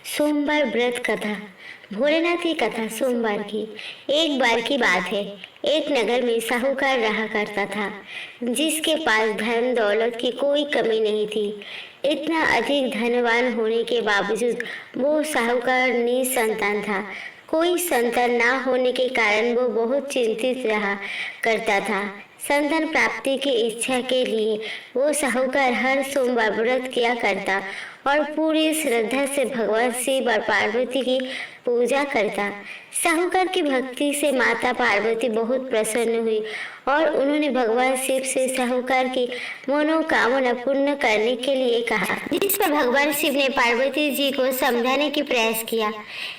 सोमवार व्रत कथा। भोलेनाथ की कथा सोमवार की। एक बार की बात है, एक नगर में साहूकार रहा करता था, जिसके पास धन दौलत की कोई कमी नहीं थी। इतना अधिक धनवान होने के बावजूद वो साहूकार निसंतान था। कोई संतान ना होने के कारण वो बहुत चिंतित रहा करता था। संतान प्राप्ति की इच्छा के लिए वो साहूकार हर सोमवार व्रत किया करता और पूरी श्रद्धा से भगवान शिव और पार्वती की पूजा करता। साहूकार की भक्ति से माता पार्वती बहुत प्रसन्न हुई और उन्होंने भगवान शिव से साहूकार की मनोकामना पूर्ण करने के लिए कहा, जिस पर भगवान शिव ने पार्वती जी को समझाने की प्रयास किया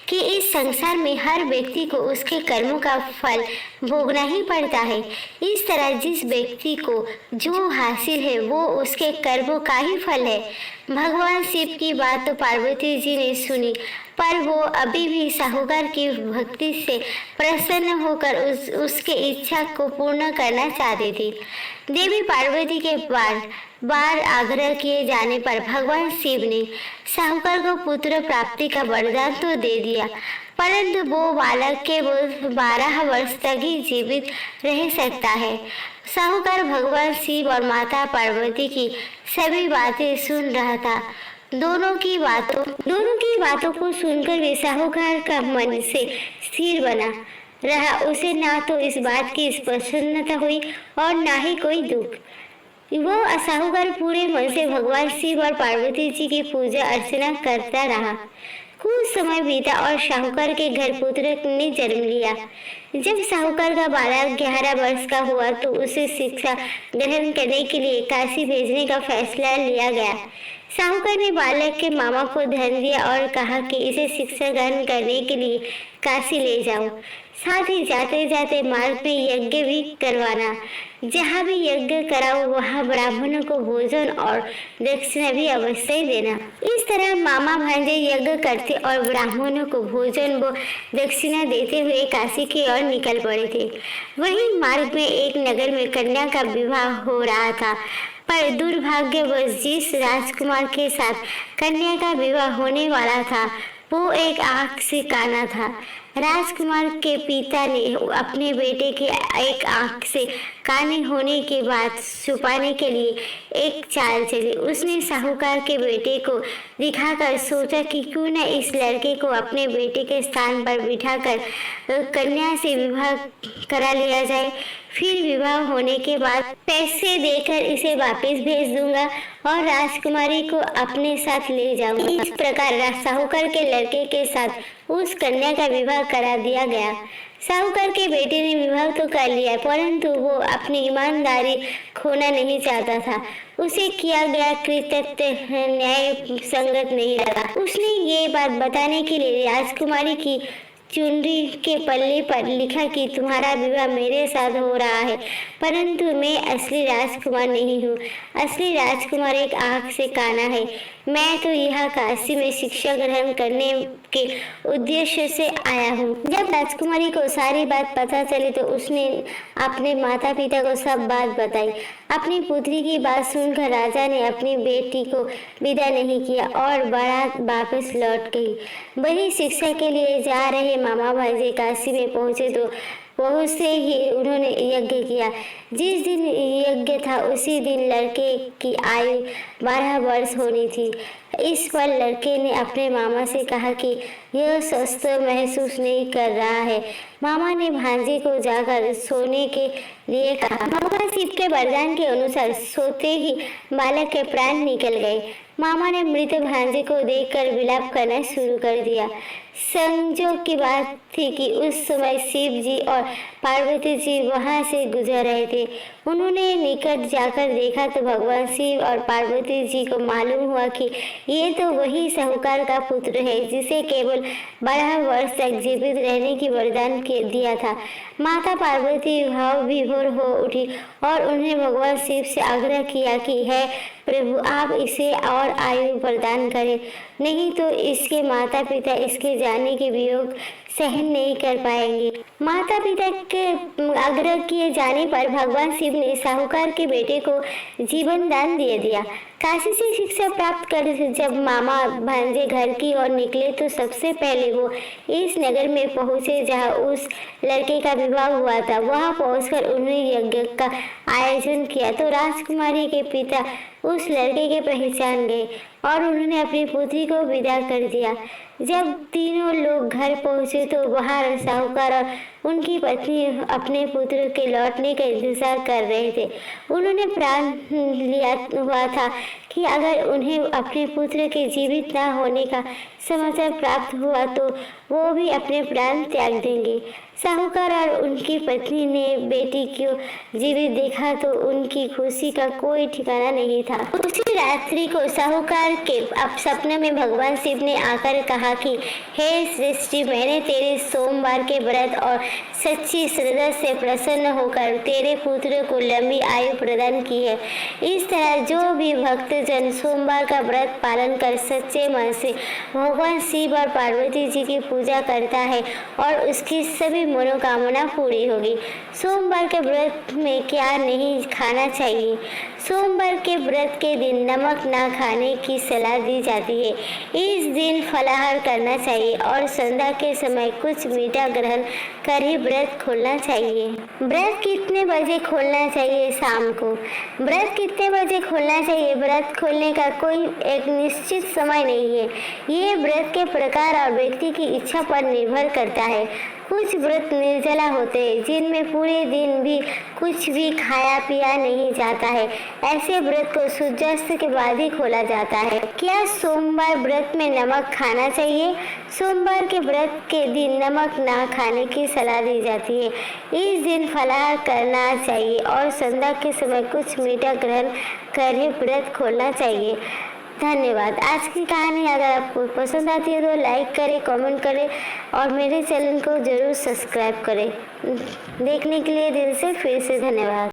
कि इस संसार में हर व्यक्ति को उसके कर्मों का फल भोगना ही पड़ता है। इस तरह जिस व्यक्ति को जो हासिल है वो उसके कर्मों का ही फल है। भगवान शिव की बात तो पार्वती जी ने सुनी, पर वो अभी भी साहूकार की भक्ति से प्रसन्न होकर उसके इच्छा को पूर्ण करना चाहती थी। देवी पार्वती के बार बार आग्रह किए जाने पर भगवान शिव ने साहूकार को पुत्र प्राप्ति का वरदान तो दे दिया, परंतु वो बालक केवल 12 वर्ष तक ही जीवित रह सकता है। साहूकार भगवान शिव और माता पार्वती की सभी बातें सुन रहा था। दोनों की बातों को सुनकर भी साहूकार का मन से स्थिर बना रहा। उसे ना तो इस बात की प्रसन्नता हुई और ना ही कोई दुख। वो साहूकार पूरे मन से भगवान शिव और पार्वती जी की पूजा अर्चना करता रहा। कुछ समय बीता और साहूकार के घर पुत्र ने जन्म लिया। जब साहूकार का बालक 11 वर्ष का हुआ तो उसे शिक्षा ग्रहण करने के लिए काशी भेजने का फैसला लिया गया। साहूकार ने बालक के मामा को धन दिया और कहा कि इसे शिक्षा ग्रहण करने के लिए काशी ले जाओ। साथ ही जाते जाते मार्ग में यज्ञ भी करवाना। जहाँ भी यज्ञ कराओ वहाँ ब्राह्मणों को भोजन और दक्षिणा भी अवश्य देना। इस तरह मामा भांजे यज्ञ करते और ब्राह्मणों को भोजन व दक्षिणा देते हुए काशी की ओर निकल पड़े थे। वहीं मार्ग में एक नगर में कन्या का विवाह हो रहा था, पर दुर्भाग्यवश जिस राजकुमार के साथ कन्या का विवाह होने वाला था वो एक आंख से काना था। राजकुमार के पिता ने अपने बेटे के एक आंख से काने होने की बात छुपाने के लिए एक चाल चली। उसने साहूकार के बेटे को दिखाकर सोचा कि क्यों न इस लड़के को अपने बेटे के स्थान पर बिठाकर कन्या से विवाह करा लिया जाए। फिर विवाह होने के बाद पैसे देकर इसे वापस भेज दूंगा और राजकुमारी को अपने साथ ले जाऊंगा। इस प्रकार साहूकार के लड़के के साथ उस कन्या का विवाह करा दिया गया। साहूकार के बेटे ने विवाह तो कर लिया, परंतु वो अपनी ईमानदारी खोना नहीं चाहता था। उसे किया गया कृत्य न्याय संगत नहीं लगा। उसने ये बात बताने के लिए राजकुमारी की चुनरी के पल्ले पर लिखा कि तुम्हारा विवाह मेरे साथ हो रहा है, परंतु मैं असली राजकुमार नहीं हूँ। असली राजकुमार एक आंख से काना है। मैं तो यहाँ काशी में शिक्षा ग्रहण करने के उद्देश्य से आया हूँ। जब राजकुमारी को सारी बात पता चली तो उसने अपने माता पिता को सब बात बताई। अपनी पुत्री की बात सुनकर राजा ने अपनी बेटी को विदा नहीं किया और बारात वापस लौट गई। वही शिक्षा के लिए जा रहे मामा भांजे काशी में पहुंचे तो बहुत से ही उन्होंने यज्ञ किया। जिस दिन यज्ञ था उसी दिन लड़के की आयु 12 वर्ष होनी थी। इस पर लड़के ने अपने मामा से कहा कि यह स्वस्थ महसूस नहीं कर रहा है। मामा ने भांजे को जाकर सोने के लिए कहा। मामा शिव के वरदान के अनुसार सोते ही बालक के प्राण निकल गए। मामा ने मृत भांजे को देखकर विलाप करना शुरू कर दिया। संजोग की बात थी कि उस समय शिव जी और पार्वती जी वहां से गुजर रहे थे। उन्होंने निकट जाकर देखा तो भगवान शिव और पार्वती जी को मालूम हुआ कि ये तो वही साहूकार का पुत्र है जिसे केवल 12 वर्ष तक जीवित रहने की वरदान दिया था। माता पार्वती भाव विभोर हो उठी और उन्हें भगवान शिव से आग्रह किया कि है प्रभु आप इसे और आयु प्रदान करें, नहीं तो इसके माता पिता इसके जाने के वियोग सहन नहीं कर पाएंगे। माता पिता के आग्रह किए जाने पर भगवान शिव ने साहूकार के बेटे को जीवन दान दे दिया। काशी से शिक्षा प्राप्त कर जब मामा भांजे घर की ओर निकले तो सबसे पहले वो इस नगर में पहुंचे जहां उस लड़के का विवाह हुआ था। वहां पहुंचकर उन्होंने यज्ञ का आयोजन किया तो राजकुमारी के पिता उस लड़के के पहचान गए और उन्होंने अपनी पुत्री को विदा कर दिया। जब तीनों लोग घर पहुंचे तो वहां साहूकार और उनकी पत्नी अपने पुत्र के लौटने का इंतजार कर रहे थे। उन्होंने प्राण लिया हुआ था कि अगर उन्हें अपने पुत्र के जीवित न होने का समाचार प्राप्त हुआ तो वो भी अपने प्राण त्याग देंगे। साहूकार और उनकी पत्नी ने बेटी को जीवित देखा तो उनकी खुशी का कोई ठिकाना नहीं था। उसी रात्रि को साहूकार के सपने में भगवान शिव ने आकर कहा कि हे सृष्टि, मैंने तेरे सोमवार के व्रत और सच्ची श्रद्धा से प्रसन्न होकर तेरे पुत्र को लंबी आयु प्रदान की है। इस तरह जो भी भक्तजन सोमवार का व्रत पालन कर सच्चे मन से भगवान शिव और पार्वती जी की पूजा करता है और उसकी सभी मनोकामना पूरी होगी। सोमवार के व्रत में क्या नहीं खाना चाहिए? सोमवार के व्रत के दिन नमक ना खाने की सलाह दी जाती है। इस दिन फलाहार करना चाहिए और संध्या के समय कुछ मीठा ग्रहण कर ही व्रत खोलना चाहिए। व्रत कितने बजे खोलना चाहिए? शाम को। व्रत कितने बजे खोलना चाहिए? व्रत खोलने का कोई एक निश्चित समय नहीं है। ये व्रत के प्रकार और व्यक्ति की इच्छा पर निर्भर करता है। कुछ व्रत निर्जला होते हैं जिनमें पूरे दिन भी कुछ भी खाया पिया नहीं जाता है। ऐसे व्रत को सूर्यास्त के बाद ही खोला जाता है। क्या सोमवार व्रत में नमक खाना चाहिए? सोमवार के व्रत के दिन नमक ना खाने की सलाह दी जाती है। इस दिन फलाहार करना चाहिए और संध्या के समय कुछ मीठा ग्रहण कर ही व्रत खोलना चाहिए। धन्यवाद। आज की कहानी अगर आपको पसंद आती है तो लाइक करें, कमेंट करें और मेरे चैनल को ज़रूर सब्सक्राइब करें। देखने के लिए दिल से फिर से धन्यवाद।